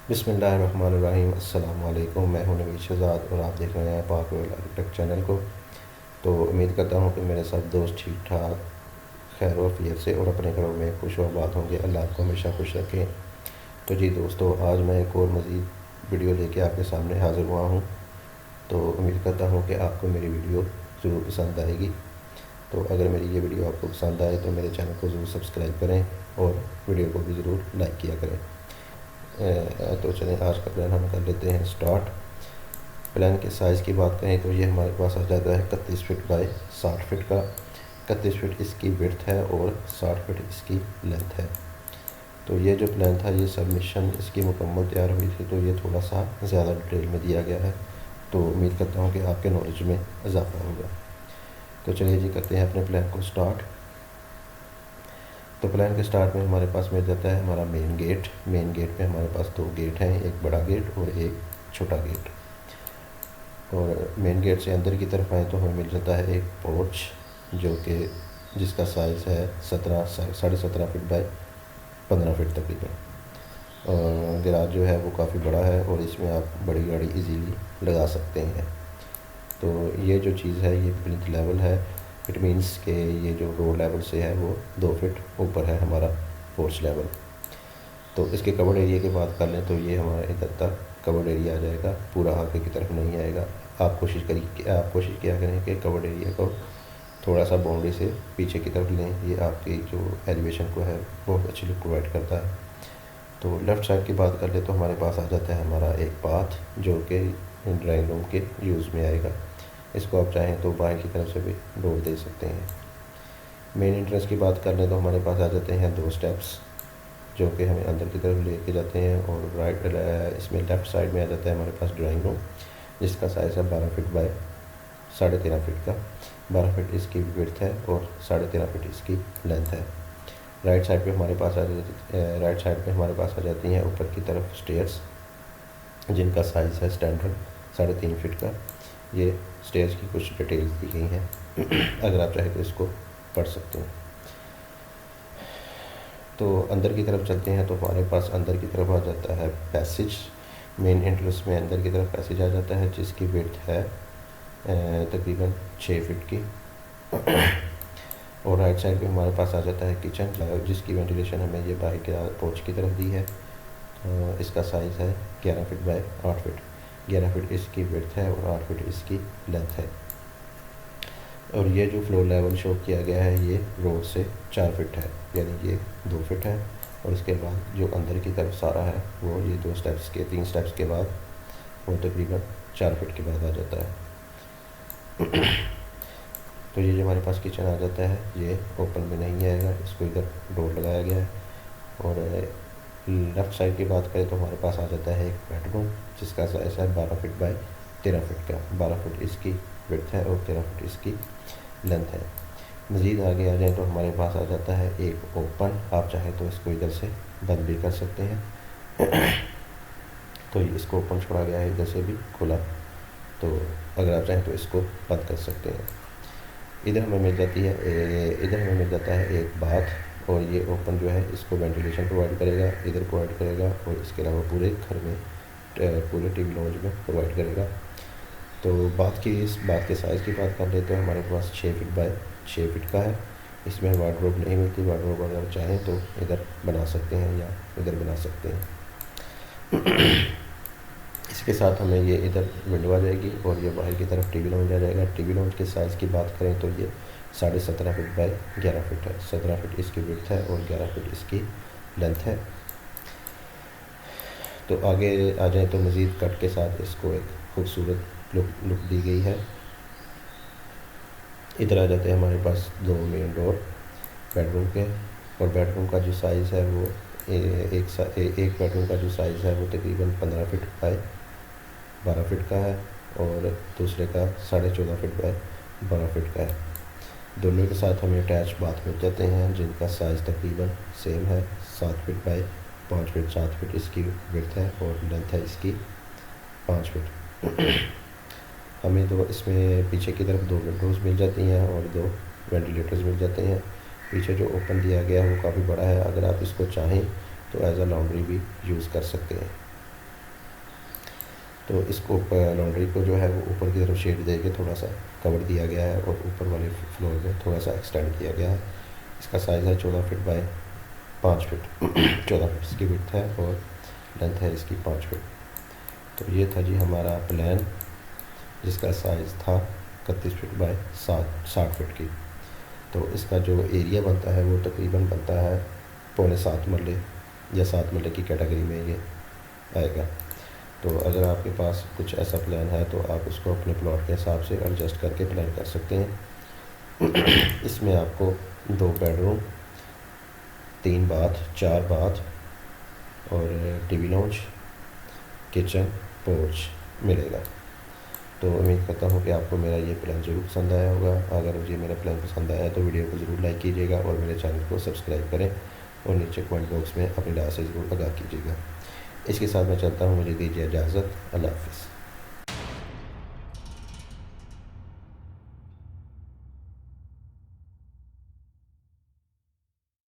बिस्मिल्लाहिर्रहमानिर्रहीम। अस्सलाम वालेकुम। मैं हूं नवीद शहज़ाद और आप देख रहे हैं पाक रॉयल आर्किटेक्ट चैनल को। तो उम्मीद करता हूं कि मेरे सब दोस्त ठीक ठाक खैर वफ़ियत से और अपने घरों में खुश व आबाद होंगे। अल्लाह आपको हमेशा खुश रखें। तो जी दोस्तों, आज मैं एक और मज़ीद वीडियो लेके आपके सामने हाज़िर हुआ हूँ। तो उम्मीद करता हूँ कि आपको मेरी वीडियो ज़रूर पसंद आएगी। तो अगर मेरी ये वीडियो आपको पसंद आए तो मेरे चैनल को ज़रूर सब्सक्राइब करें और वीडियो को भी ज़रूर लाइक किया करें। तो चलें, आज का प्लान हम कर लेते हैं स्टार्ट। प्लान के साइज़ की बात करें तो ये हमारे पास आ जाता है 31 फीट बाय 60 फीट का। 31 फीट इसकी विड्थ है और 60 फीट इसकी लेंथ है। तो ये जो प्लान था, ये सबमिशन इसकी मुकम्मल तैयार हुई थी, तो ये थोड़ा सा ज़्यादा डिटेल में दिया गया है। तो उम्मीद करता हूँ कि आपके नॉलेज में इजाफ़ा होगा। तो चलिए जी, करते हैं अपने प्लान को स्टार्ट। तो प्लान के स्टार्ट में हमारे पास मिल जाता है हमारा मेन गेट। मेन गेट पे हमारे पास दो गेट हैं, एक बड़ा गेट और एक छोटा गेट। और मेन गेट से अंदर की तरफ आए तो हमें मिल जाता है एक पोर्च, जो कि जिसका साइज़ है 17.5 फीट बाय 15 फीट तकरीबन। और गैराज जो है वो काफ़ी बड़ा है और इसमें आप बड़ी गाड़ी इजीली लगा सकते हैं। तो ये जो चीज़ है ये प्लिंथ लेवल है। इट मीन्स के ये जो रोड लेवल से है वो 2 फीट ऊपर है हमारा पोर्च लेवल। तो इसके कवर्ड एरिया की बात कर लें तो ये हमारा इधर तक कवर्ड एरिया आ जाएगा, पूरा आगे की तरफ नहीं आएगा। आप कोशिश किया करें कि कवर्ड एरिया को थोड़ा सा बाउंड्री से पीछे की तरफ लें। ये आपकी जो एलिवेशन को है बहुत अच्छी लुक प्रोवाइड करता है। तो लेफ़्ट साइड की बात कर ले तो हमारे पास आ जाता है हमारा एक पाथ, जो कि ड्राइंग रूम के यूज़ में आएगा। इसको आप चाहें तो बाहर की तरफ से भी डोर दे सकते हैं। मेन एंट्रेंस की बात कर लें तो हमारे पास आ जाते हैं दो स्टेप्स, जो कि हमें अंदर की तरफ लेके जाते हैं। और इसमें लेफ़्ट साइड में आ जाता है हमारे पास ड्राइंग रूम, जिसका साइज़ है 12 फीट बाय 13.5 फीट का। 12 फीट इसकी विड्थ है और 13.5 फीट इसकी लेंथ है। राइट साइड पे हमारे पास आ जाती हैं ऊपर की तरफ स्टेयर्स, जिनका साइज़ है स्टैंडर्ड 3.5 फीट का। ये स्टेयर्स की कुछ डिटेल्स दी गई हैं, अगर आप चाहें तो इसको पढ़ सकते हैं। तो अंदर की तरफ चलते हैं तो हमारे पास अंदर की तरफ आ जाता है पैसेज। मेन एंट्रेंस में अंदर की तरफ पैसेज आ जाता है, जिसकी विड्थ है तकरीबन 6 फीट की। और राइट साइड पे हमारे पास आ जाता है किचन, जिसकी वेंटिलेशन हमें ये बाहर के पोर्च की तरफ दी है। इसका साइज़ है 11 फीट बाय 8 फीट। 11 फीट इसकी विड्थ है और 8 फीट इसकी लेंथ है। और ये जो फ्लोर लेवल शो किया गया है ये रोड से 4 फीट है, यानी ये 2 फीट है। और इसके बाद जो अंदर की तरफ सारा है वो ये 3 स्टेप्स के बाद वो तकरीबन 4 फीट के बाद आ जाता है। तो ये जो हमारे पास किचन आ जाता है ये ओपन में नहीं आएगा, इसको इधर डोर लगाया गया है। और लेफ़्ट साइड की बात करें तो हमारे पास आ जाता है एक बेडरूम, जिसका साइज़ है 12 फीट बाय 13 फीट का। 12 फीट इसकी विड्थ है और 13 फीट इसकी लेंथ है। मज़ीद आगे आ जाए तो हमारे पास आ जाता है एक ओपन। आप चाहें तो इसको इधर से बंद भी कर सकते हैं। तो इसको ओपन छोड़ा गया है, इधर से भी खुला। तो अगर आप चाहें तो इसको बंद कर सकते हैं। इधर हमें मिल जाता है एक बाथ, और ये ओपन जो है इसको वेंटिलेशन प्रोवाइड करेगा, इधर प्रोवाइड करेगा, और इसके अलावा पूरे घर में पूरे टीवी लॉन्ज में प्रोवाइड करेगा। तो इस बात के साइज़ की बात कर लेते हैं, हमारे पास 6 फीट बाय 6 फीट का है। इसमें वार्डरोब नहीं मिलती, वार्डरोब अगर चाहें तो इधर बना सकते हैं या इधर बना सकते हैं। इसके साथ हमें ये इधर विंडो आ जाएगी और ये बाहर की तरफ टीवी लॉन्ज आ जाएगा। टीवी लॉन्ज के साइज़ की बात करें तो ये 17.5 फीट बाय 11 फीट है। 17 फीट इसकी विड्थ है और 11 फीट इसकी लेंथ है। तो आगे आ जाए तो मज़ीद कट के साथ इसको एक खूबसूरत लुक दी गई है। इधर आ जाते हैं हमारे पास दो मेन डोर बेडरूम के, और बेडरूम का जो साइज़ है वो एक बेडरूम का जो साइज़ है वो तकरीबन 15 फीट बाय 12 फीट का है, और दूसरे का 14.5 फीट बाय 12 फीट का है। दोनों के साथ हमें अटैच बाथ मिल जाते हैं, जिनका साइज़ तकरीबन सेम है, 7 फीट बाय 5 फीट। 7 फीट इसकी विड्थ है और लेंथ है इसकी 5 फीट। हमें तो इसमें पीछे की तरफ 2 विंडोज़ मिल जाती हैं और 2 वेंटिलेटर्स मिल जाते हैं। पीछे जो ओपन दिया गया है वो काफ़ी बड़ा है, अगर आप इसको चाहें तो एज अ लॉन्ड्री भी यूज़ कर सकते हैं। तो इसको लॉन्ड्री को जो है वो ऊपर की तरफ शेड दे के थोड़ा सा कवर दिया गया है और ऊपर वाले फ्लोर में थोड़ा सा एक्सटेंड किया गया है। इसका साइज़ है 14 फीट बाय 5 फीट 14 फीट इसकी विड्थ है और लेंथ है इसकी 5 फीट। तो ये था जी हमारा प्लान, जिसका साइज़ था 31 फीट बाय 60 फीट की। तो इसका जो एरिया बनता है वो तकरीबन बनता है 6.25 मरले या 7 मरले की कैटेगरी में ये आएगा। तो अगर आपके पास कुछ ऐसा प्लान है तो आप उसको अपने प्लॉट के हिसाब से एडजस्ट करके प्लान कर सकते हैं। इसमें आपको 2 बेडरूम, 3 बाथ, 4 बाथ और टीवी लॉन्च, किचन, पोर्च मिलेगा। तो उम्मीद करता हूँ कि आपको मेरा ये प्लान ज़रूर पसंद आया होगा। अगर मुझे मेरा प्लान पसंद आया तो वीडियो को ज़रूर लाइक कीजिएगा और मेरे चैनल को सब्सक्राइब करें और नीचे कमेंट बॉक्स में अपनी राय से ज़रूर आगाह कीजिएगा। इसके साथ मैं चलता हूँ, मुझे दीजिए इजाज़त। अल्लाह हाफ़िज़।